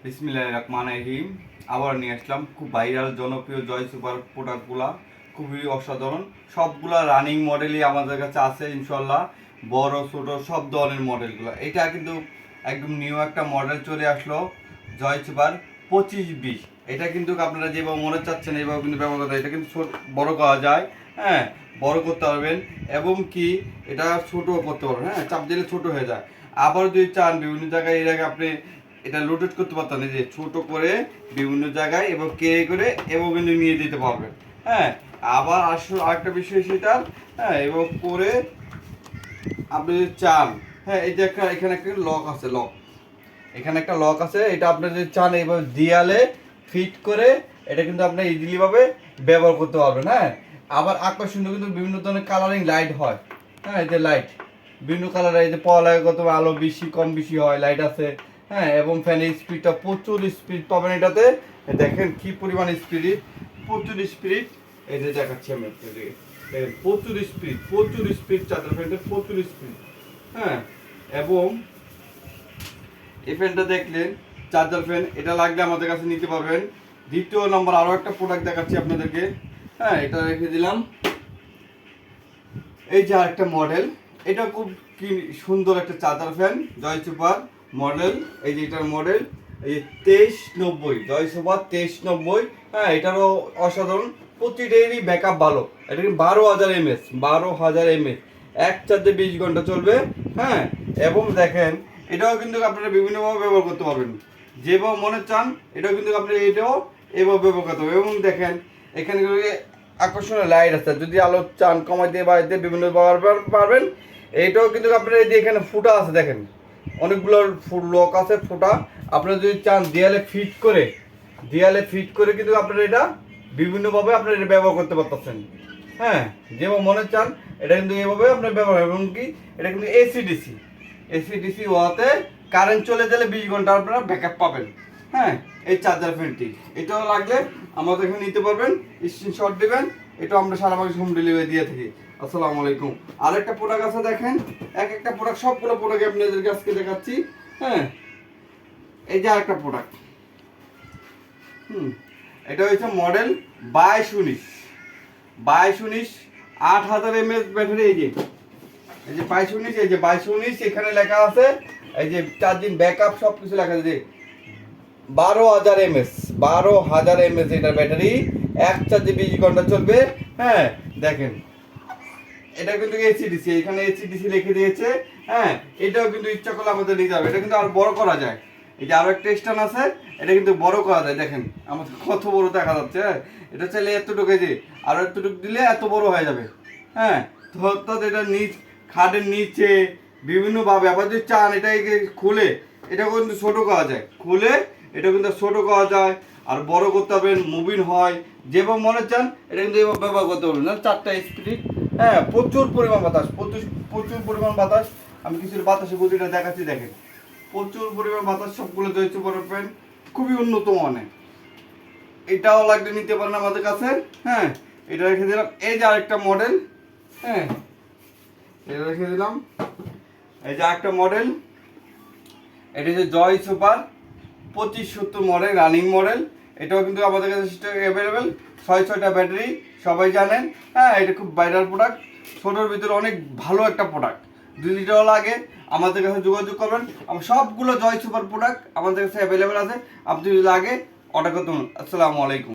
বিসমিল্লাহির রহমানির রহিম। আবার নিয়ে আসলাম খুব ভাইরাল জনপ্রিয় জয় সুপার প্রোডাক্টগুলা, খুবই অসাধারণ। সবগুলা রানিং মডেলই আমাদের কাছে আছে ইনশাল্লাহ, বড় ছোট সব ধরনের মডেলগুলো। এটা কিন্তু একদম নিউ একটা মডেল চলে আসলো, জয় সুপার 2520। এটা কিন্তু আপনারা যেভাবে মনে চাচ্ছেন এইভাবে কিন্তু ব্যবহার করতে, এটা কিন্তু বড় করা যায়, হ্যাঁ, বড় করতে পারবেন এবং কি এটা ছোট করতে পারবেন, হ্যাঁ, চাপ দিলে ছোট হয়ে যায়। আবার যদি চান বিভিন্ন জায়গায় এর আগে আপনি এটা রোটেট করতে পারতেন, যে ছোট করে বিভিন্ন জায়গায় এবং কে করে এবং কিন্তু নিয়ে দিতে পারবেন, হ্যাঁ। আবার আসলে আরেকটা বিষয় সেটা, হ্যাঁ, এবং করে আপনি যদি চান, হ্যাঁ, এই যে এখানে একটা লক আছে, এখানে একটা লক আছে, এটা আপনি যদি চান এইভাবে দেয়ালে ফিট করে এটা কিন্তু আপনি ইজিলি ভাবে ব্যবহার করতে পারবেন, হ্যাঁ। আবার আকর্ষণীয় কিন্তু বিভিন্ন ধরনের কালারিং লাইট হয়, হ্যাঁ, এই যে লাইট বিভিন্ন কালার, এই যে পড়ালেখাগত আলো বেশি কম বেশি হয় লাইট আছে, হ্যাঁ। এবং ফ্যানের স্পিডটা প্রচুর স্পিড পাবেন এটাতে, দেখেন কি পরিমাণ স্পিড, প্রচুর স্পিড। এই যে দেখাচ্ছি আমি আপনাদেরকে, দেখেন প্রচুর স্পিড চাদর ফ্যানটা, প্রচুর স্পিড, হ্যাঁ। এবং এই ফ্যানটা দেখলেন চার্জার ফ্যান, এটা লাগলে আমাদের কাছে নিতে পারবেন। দ্বিতীয় নম্বর আরও একটা প্রোডাক্ট দেখাচ্ছি আপনাদেরকে, হ্যাঁ, এটা রেখে দিলাম। এই যে আরেকটা মডেল, এটা খুব কি সুন্দর একটা চাদর ফ্যান, জয় সুপার মডেল। এই যে এটার মডেল এই যে 2390, জয় সুপার 2390, হ্যাঁ। এটারও অসাধারণ, প্রতিটারই ব্যাকআপ ভালো। এটা কিন্তু 12,000 mAh, 12,000 mAh, এক চার্জে 20 ঘন্টা চলবে, হ্যাঁ। এবং দেখেন এটাও কিন্তু আপনারা বিভিন্নভাবে ব্যবহার করতে পারবেন, যেভাবে মনে চান এটাও কিন্তু আপনি এটাও এভাবে ব্যবহার করতে পারবেন। এবং দেখেন এখানে আকর্ষণীয় লাইট আছে, যদি আলো চান কমাই দিয়ে বাড়িতে বিভিন্ন ব্যবহার পারবেন। এইটাও কিন্তু আপনার এই যে এখানে ফুটা আছে, দেখেন অনেকগুলো লক আছে ফুটা, আপনারা যদি চান দেয়ালে ফিট করে কিন্তু আপনারা এটা বিভিন্নভাবে আপনারা এটা ব্যবহার করতে পারতেছেন, হ্যাঁ, যেভাবে মনে চান এটা কিন্তু এইভাবে আপনার ব্যবহার। এবং কি এটা কিন্তু এসিডিসি হওয়াতে কারেন্ট চলে গেলে 20 ঘন্টা আপনারা ব্যাকআপ পাবেন, হ্যাঁ। এই চার্জার ফ্যানটি এটাও লাগলে আমাদের এখানে নিতে পারবেন, স্ক্রিনশট দিবেন, এটা আমরা সারা বাংলাদেশ হোম ডেলিভারি দিয়ে থাকি। আসসালামু আলাইকুম। আরেকটা প্রোডাক্ট আছে, দেখেন এক একটা প্রোডাক্ট, সবগুলো প্রোডাক্ট আপনাদেরকে আজকে দেখাচ্ছি, হ্যাঁ। এই যে আরেকটা প্রোডাক্ট, এটা হচ্ছে মডেল 2219, 8000 mAh ব্যাটারি। এই যে 2219, এখানে লেখা আছে, এই যে চার্জিং ব্যাকআপ সব কিছু লেখা আছে, 12,000 mAh এটার ব্যাটারি, এক চার্জে 20 ঘন্টা চলবে, হ্যাঁ। দেখেন এটা কিন্তু এসিডিসি, এখানে এসিডিসি লিখে দিয়েছে, হ্যাঁ। এটাও কিন্তু ইচ্ছা করলে আমাদের নিতে হবে, এটা কিন্তু আর বড় করা যায়। এই যে আরো একটা স্ট্যান্ড আছে, এটা কিন্তু বড় করা যায়, দেখেন আমাদের কত বড় দেখা যাচ্ছে, হ্যাঁ। এটা চাইলে এতটুকু, যে আরো এতটুকু দিলে এত বড় হয়ে যাবে, হ্যাঁ। তো অর্থাৎ এটা খাটের নিচে বিভিন্নভাবে, আবার যদি চান এটাকে খুলে এটা কিন্তু ছোট করা যায়, এটা কিন্তু ছোট করা যায়, আর বড় করতে পারবেন, মুভিং হয়, যেভাবে মনে চান এটা কিন্তু এভাবে ব্যবহার করতে পারবেন না। 4টা স্পিড, হ্যাঁ, প্রচুর পরিমাণ বাতাস, প্রচুর পরিমাণ বাতাস। আমি কিছু বাতাসের গতিটা দেখাচ্ছি, দেখেন প্রচুর পরিমাণ বাতাস, সবগুলো জয়চু পারবেন, খুবই উন্নত মানের। এটাও লাগলে নিতে পারেন আমাদের কাছে, হ্যাঁ। এটা রেখে দিলাম। এই যে আরেকটা মডেল, হ্যাঁ, এটা রেখে দিলাম। এই যে আরেকটা মডেল, এটা হচ্ছে জয় সুপার 2570 মডেল, রানিং মডেল। এটাও কিন্তু আমাদের কাছে অ্যাভেলেবেল, 6টা ব্যাটারি, সবাই জানেন, হ্যাঁ। এটা খুব ভাইরাল প্রোডাক্ট, ছোটোর ভিতরে অনেক ভালো একটা প্রোডাক্ট। যদি এটাও লাগে আমাদের কাছে যোগাযোগ করবেন, সবগুলো জয় সুপার প্রোডাক্ট আমাদের কাছে অ্যাভেলেবেল আছে, আপনি যদি লাগে অর্ডার করতে পারেন। আসসালামু আলাইকুম।